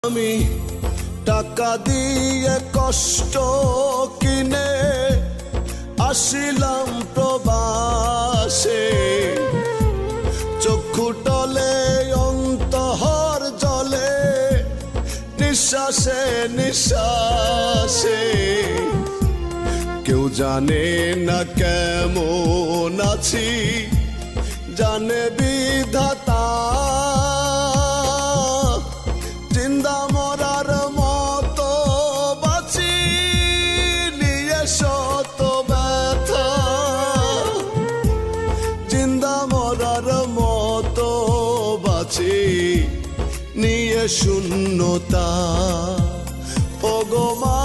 আমি টাকা দিয়ে কষ্ট কিনে আসিলাম প্রবাসে, চক্ষু টলে অন্তহর জলে নিঃশ্বাসে নিঃশ্বাসে। কেউ জানে না কেমন আছি, জানে বিধাতা। জিন্দা মরার মতো বাঁচি নিয়ে শত ব্যথা, জিন্দা মরার মতো বাঁচি নিয়ে শূন্যতা। ওগো মা